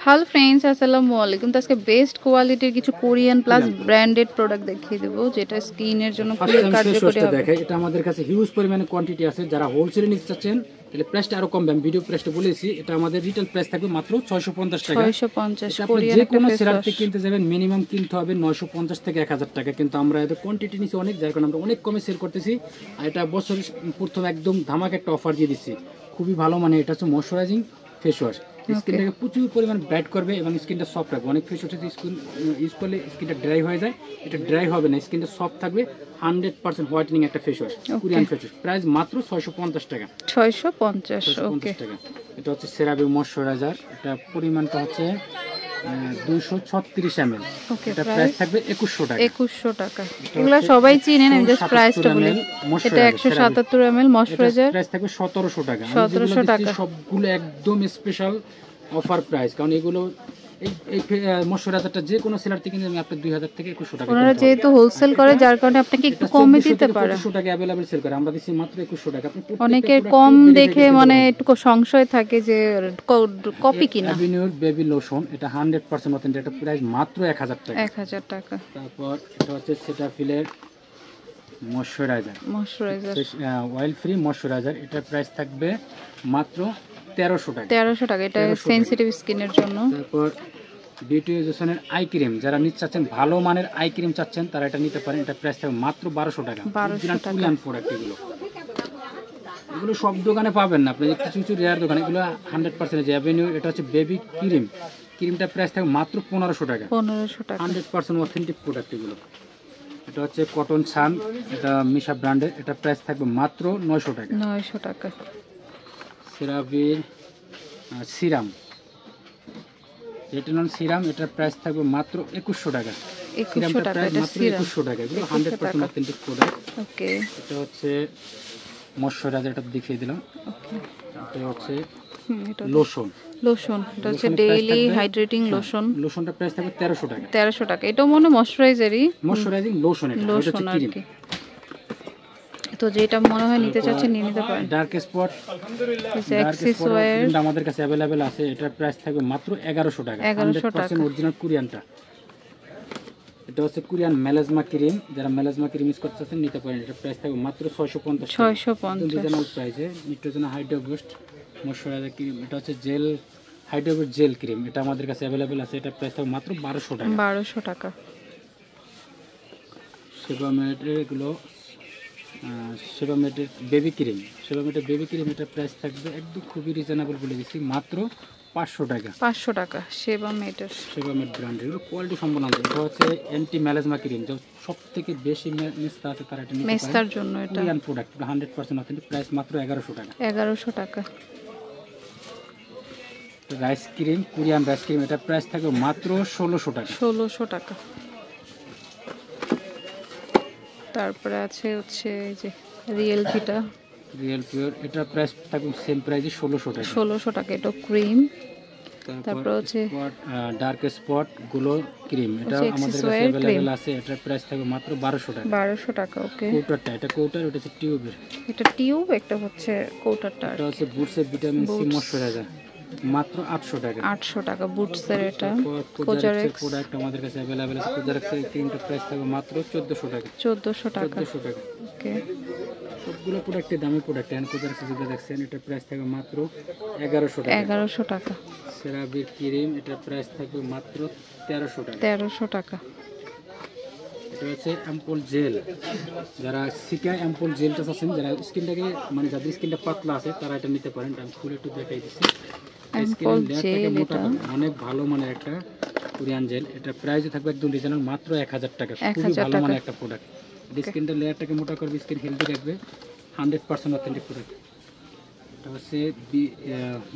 Hello friends, আসসালামু আলাইকুম। তো আজকে বেস্ট কোয়ালিটির কিছু কোরিয়ান প্লাস ব্র্যান্ডেড প্রোডাক্ট দেখিয়ে দেবো, যেটা স্কিনের জন্য খুবই কার্যকরী হবে। দেখে এটা আমাদের কাছে হিউজ পরিমাণে কোয়ান্টিটি আছে। যারা হোলসেলে নিতে চাচ্ছেন তাহলে প্রাইসটা আরো কম আমি ভিডিও প্রাইসটা বলেছি। এটা আমাদের রিটেল প্রাইস থাকবে মাত্র 650 টাকা। 650 আপনি কোরিয়ান যে একটা কোনো ফেস সেরার ওয়াশ। থেকে কিনতে যাবেন মিনিমাম কিনতে হবে 950 থেকে 1000 টাকা, কিন্তু আমরা এদের কোয়ান্টিটি নিচে অনেক, যার কারণে আমরা অনেক কমে সেল করতেছি। আর এটা বছরের প্রথম একদম ধামাকা একটা অফার দিয়ে দিচ্ছি, খুবই ভালো। মানে এটা হচ্ছে ময়শ্চারাইজিং ফেস ওয়াশ, স্কিনটাকে প্রচুর পরিমাণ ব্রাইট করবে এবং স্কিনটা সফট রাখবে। অনেক ফেস ওয়াশে স্কিন ইউজ করলে স্কিনটা ড্রাই হয়ে যায়, এটা ড্রাই হবে না, স্কিনটা সফট থাকবে। 100% হোয়াইটেনিং একটা face wash, Korean face wash, price মাত্র 650 টাকা। 650 ওকে। টাকা। এটা হচ্ছে সেরাভি ময়শ্চারাইজার, এটা পরিমাণটা হচ্ছে 236 ml। ওকে, এটা প্রাইস থাকবে 2100 টাকা। 2100 টাকা। এগুলা সবাই চিনেন, আমি জাস্ট প্রাইসটা বলি। এটা 177 ml ময়শ্চারাইজার, প্রাইস থাকবে 1700 টাকা। 1700 টাকা। সবগুলো একদম স্পেশাল অফার প্রাইস, কারণ এগুলো এই ময়শ্চারাইজারটা যে কোনো সেলার থেকে কিনে আপনি 2000 থেকে 2100 টাকা। ওনারা যেহেতু হোলসেল করে, যার কারণে আপনাকে একটু কমে দিতে পারে। 2100 টাকা अवेलेबल সেল করে, আমরা দিচ্ছি মাত্র 2100 টাকা। আপনি অনেকের কম দেখে মানে একটু সংশয় থাকে যে কপি কিনা। অ্যাভিনিউর বেবি লোশন, এটা 100% অথেন্টিক, এটা প্রাইস মাত্র 1000 টাকা। 1000 টাকা। তারপর এটা হচ্ছে সেটাফিলের ময়শ্চারাইজার, অয়েল ফ্রি ময়শ্চারাইজার, এটা প্রাইস থাকবে মাত্র 1300 টাকা। 1300 টাকা, এটা সেনসিটিভ স্কিনের জন্য। তারপর বিউটি জোসনের আই ক্রিম, যারা নিতে চাচ্ছেন ভালো মানের আই ক্রিম চাচ্ছেন তারা এটা নিতে পারেন। এটা প্রাইস থাকবে মাত্র 1200 টাকা। 1200 টাকা প্রোডাক্ট এগুলো সব দোকানে পাবেন না, আপনি কিছু কিছু রেয়ার দোকানে এগুলো 100% যে অ্যাভিনিউ। এটা হচ্ছে বেবি ক্রিম, ক্রিমটা প্রাইস থাকবে মাত্র 1500 টাকা। 1500 টাকা, 100% অথেন্টিক প্রোডাক্ট এগুলো। এটা হচ্ছে কটন সান, এটা মিশা ব্র্যান্ডের, এটা প্রাইস থাকবে মাত্র 900 টাকা। 900 টাকা। সেরাভির সিরাম, রেটিনল সিরাম, এটার প্রাইস থাকবে মাত্র 2100 টাকা। 2100 টাকা, এটা মাত্র 2100 টাকা। এগুলো 100% অথেন্টিক প্রোডাক্ট। ওকে, এটা হচ্ছে ময়শ্চারাইজার, এটা দেখিয়ে দিলাম। ওকে, এটা হচ্ছে লোশন, এটা হচ্ছে ডেইলি হাইড্রেটিং লোশন। লোশনটা প্রাইস থাকবে 1300 টাকা। 1300 টাকা। এটাও মনে ময়শ্চারাইজিং লোশন, এটা হচ্ছে ক্রিম। তো যেটা মনে হয় নিতে চাচ্ছেন নিয়ে নিতে পারেন। ডার্ক স্পট, আমাদের কাছে अवेलेबल আছে, এটার প্রাইস থাকবে মাত্র 1100 টাকা। 100% অরিজিনাল কোরিয়ানটা। এটা হচ্ছে কোরিয়ান মেলাজমা ক্রিম, যারা মেলাজমা ক্রিম ইউজ করতে চাচ্ছেন নিতে পারেন। এটা প্রাইস থাকবে মাত্র 650 টাকা। 650 রিজনেবল প্রাইসে। Neutrogena hydro boost moisturiser cream, এটা হচ্ছে gel hydro boost gel cream, এটা আমাদের কাছে अवेलेबल আছে। এটা প্রাইস থাকবে মাত্র 1200 টাকা। 1200 টাকা। সেবামেটের এগুলো সেবামেটের বেবি ক্রিম, এটা প্রাইস থাকবে একদম খুবই রিজনেবল বলে দিচ্ছি, মাত্র 500 টাকা। 500 টাকা। সেবামেট ব্র্যান্ডের, এগুলো কোয়ালিটি সম্পন্ন। এটা হচ্ছে অ্যান্টি মেলাজমা ক্রিম, যে সবথেকে বেশি মেস্তা আছে তারা এটা নিতে পারে। মেস্তার জন্য এটা কোরিয়ান প্রোডাক্ট, 100% অথেন্টিক, প্রাইস মাত্র 1100 টাকা। 1100 টাকা। Rice cream, Korean rice cream, এটা প্রাইস থাকবে মাত্র 1600 টাকা। 1600 টাকা। তারপরে আছে হচ্ছে এই যে রিয়েল পিওর, এটা প্রাইস থাকবে সেম প্রাইসে 1600 টাকা। 1600 টাকা। এটা ক্রিম। তারপর হচ্ছে ডার্ক স্পট গ্লো ক্রিম, এটা আমাদের কাছে अवेलेबल আছে। এটা প্রাইস থাকবে মাত্র 1200 টাকা। 1200 টাকা। ওকে, কৌটারটা, এটা কৌটার, এটা হচ্ছে টিউবের, এটা টিউব, একটা হচ্ছে কৌটারটা। এটা হচ্ছে বুটসের ভিটামিন সি ময়শ্চারাইজার, মাত্র 800 টাকা। 800 টাকা বুটসের। এটা কোজারেক্স প্রোডাক্ট আমাদের কাছে अवेलेबल আছে। কোজারেক্সের ক্রিমটা প্রাইস থাকবে মাত্র 1400 টাকা। 1400 টাকা। ওকে, সবগুলো প্রোডাক্টের দামি প্রোডাক্ট। এন্ড কোজারেক্স যেটা দেখছেন এটা প্রাইস থাকবে মাত্র 1100 টাকা। 1100 টাকা। সেরাভির ক্রিম, এটা প্রাইস থাকবে মাত্র 1300 টাকা। 1300 টাকা। এটা হচ্ছে অ্যাম্পল জেল, যারা সিকা অ্যাম্পল জেলটা চাচ্ছেন, যারা স্কিনটাকে মানে যাদের স্কিনটা পাতলা আছে তারা এটা নিতে পারেন। আমি ফুল একটু দেখাই দিচ্ছি। অনেক ভালো মানের একটা কোরিয়ান জেল, এটা প্রাইসে থাকবে একদম রিজনেবল, মাত্র 1000 টাকা। খুবই ভালো মানের একটা প্রোডাক্ট, স্কিনটা লেয়ারটাকে মোটা করবে, স্কিন হেলদি রাখবে, 100% অথেন্টিক প্রোডাক্ট। এটা হচ্ছে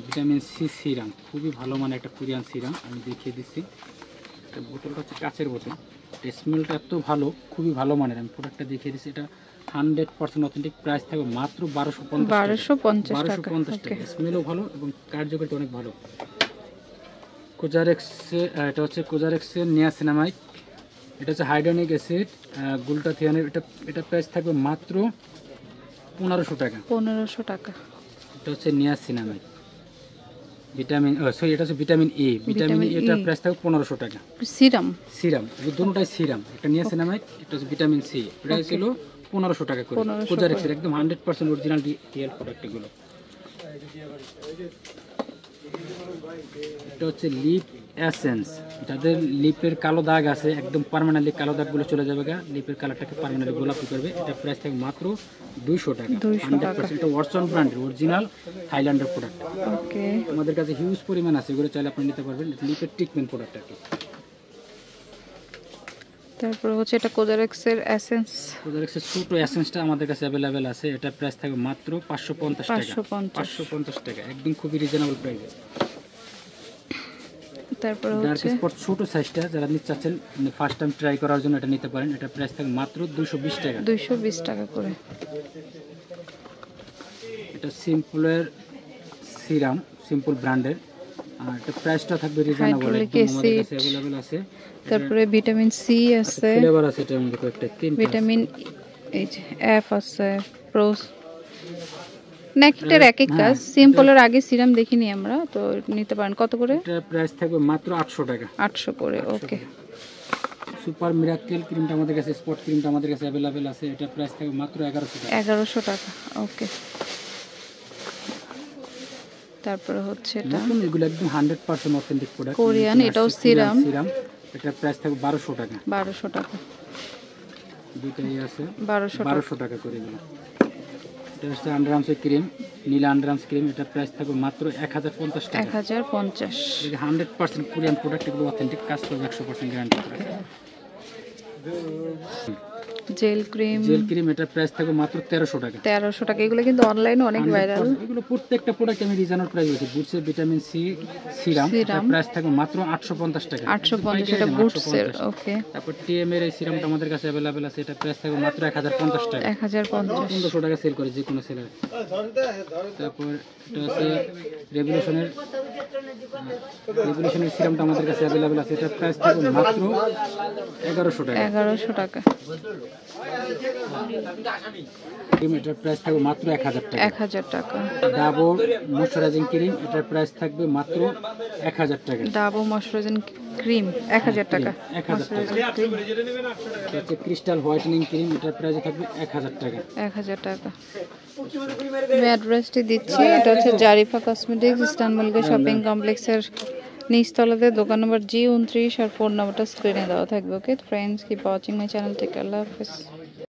ভিটামিন সি সিরাম, খুবই ভালো মানের একটা কোরিয়ান সিরাম, আমি দেখিয়ে দিচ্ছি। এটা বোতলটা হচ্ছে কাচের বোতল, স্মেলটা এত ভালো, খুবই ভালো মানের, আমি প্রোডাক্টটা দেখিয়ে দিচ্ছি। এটা 100% অথেন্টিক, প্রাইস থাকবে মাত্র 1250 টাকা। স্মেলও ভালো এবং কার্যকারিতা অনেক ভালো। কোজারেক্স, এটা হচ্ছে কোজারেক্সের নিয়াসিনামাইড, এটা হচ্ছে হাইড্রোনিক অ্যাসিড গ্লুটাথিয়নের, এটা প্রাইস থাকবে মাত্র 1500 টাকা। 1500 টাকা। এটা হচ্ছে নিয়াসিনামাইড। ভিটামিন সরি এটা হচ্ছে ভিটামিন এ। ভিটামিন ভিটামিন এটা E। প্রাইস থাকবে 1500 টাকা। সিরাম সিরাম এই দুটোটাই সিরাম, একটা নিয়াসিনামাইড, একটা হচ্ছে ভিটামিন সি, প্রাইস হলো 1500 টাকা করে। 1500 কোজারেক্সের একদম 100% অরিজিনাল রিয়েল প্রোডাক্ট এগুলো। এটা হচ্ছে লিপ এসেন্স, যাদের লিপের কালো দাগ আছে একদম পার্মানেন্টলি কালো দাগগুলো চলে যাবে, লিপের কালারটাকে পার্মানেন্টলি গোলাপি করবে। এটা প্রাইস থাকবে মাত্র 200 টাকা। 100% এটা ওয়াটসন ব্র্যান্ডের অরিজিনাল থাইল্যান্ডের প্রোডাক্ট। ওকে আমাদের কাছে হিউজ পরিমাণ আছে, এগুলো চাইলে আপনি নিতে পারবেন। লিপের ট্রিটমেন্ট প্রোডাক্ট আর কি। তারপর হচ্ছে এটা কোজারেক্সের এসেন্স কোজারেক্সের ছোট এসেন্সটা আমাদের কাছে অ্যাভেলেবেল আছে। এটা প্রাইস থাকবে মাত্র 550 টাকা। 550 টাকা একদম খুবই রিজনেবল প্রাইসে। তারপর ডার্ক হচ্ছে স্পট ছোট সাইজটা যারা নিতে চাচ্ছেন ফার্স্ট টাইম ট্রাই করার জন্য এটা নিতে পারেন। এটা প্রাইস থাকবে মাত্র 220 টাকা। 220 টাকা করে। এটা সিম্পলের সিরাম, সিম্পল ব্র্যান্ডের, আর এটা প্রাইসটা থাকবে রিজনেবল, Hyaluronic একদম আমাদের acid। কাছে অ্যাভেলেবেল আছে। তারপরে ভিটামিন সি আছে, ফ্লেভার আছে এটার মধ্যে কয়েকটা, তিনটা ভিটামিন এই যে এফ আছে, প্রোস নেকটার এক এক কাজ। সিম্পলের আগে সিরাম দেখিনি আমরা, তো নিতে পারেন। কত করে? এটা প্রাইস থাকবে মাত্র 800 টাকা। 800 করে। ওকে সুপার মিরাকেল ক্রিমটা আমাদের কাছে, স্পট ক্রিমটা আমাদের কাছে অ্যাভেলেবেল আছে। এটা প্রাইস থাকবে মাত্র 1100 টাকা। 1100 টাকা। ওকে তারপরে হচ্ছে এটা নতুন এগুলো একদম 100% অথেন্টিক প্রোডাক্ট কোরিয়ান, এটাও সিরাম। সিরাম এটা প্রাইস থাকবে 1200 টাকা। 1200 টাকা। দুইটাই আছে 1200 টাকা করে এগুলো। এটা হচ্ছে আন্ডারআর্মসের ক্রিম, নীলা আন্ডারআর্মস ক্রিম। এটা প্রাইস থাকবে মাত্র 1050 টাকা। 1050। এটা 100% কোরিয়ান প্রোডাক্ট, এগুলো অথেন্টিক, কাজ করবে 100% guarantee product. Jail cream, jail cream এটা প্রাইস থাকবে মাত্র 1300 টাকা। 1300 টাকা। এগুলো কিন্তু অনলাইনে অনেক ভাইরাল। এগুলো প্রত্যেকটা প্রোডাক্ট আমি রিজনেবল প্রাইস বলছি। বুটসের ভিটামিন সি সিরাম এটা প্রাইস থাকবে মাত্র 850 টাকা। 850 এটা বুটসের। ওকে তারপর টিএম এর এই সিরামটা আমাদের কাছে अवेलेबल আছে। এটা প্রাইস থাকবে মাত্র 1050 টাকা। 1050। 1500 টাকা সেল করে যে কোনো সেলার। তারপর এটা হচ্ছে রেভলিউশনের সিরামটা আমাদের কাছে अवेलेबल আছে। এটা প্রাইস থাকবে মাত্র 1100 টাকা। 1100 টাকা। এটার প্রাইস থাকবে মাত্র 1000 টাকা। 1000 টাকা। ডাবর ময়শ্চারাইজিং ক্রিম এটার প্রাইস থাকবে মাত্র 1000 টাকা। ডাবো ময়শ্চারাইজিং ক্রিম 1000 টাকা। 1000 টাকা। এটা হচ্ছে ক্রিস্টাল হোয়াইটেনিং ক্রিম, এটার প্রাইস থাকবে 1000 টাকা। 1000 টাকা। আমি অ্যাড্রেসটি দিচ্ছি। এটা হচ্ছে Zarifa cosmetics, eastern Mallika shopping কমপ্লেক্সের নিচতলাতে, দোকান নম্বর G29 আর ফোন নাম্বারটা স্ক্রিনে দেওয়া থাকবে। Okay friends, keep watching my channel. Take care, আল্লাহ হাফেজ।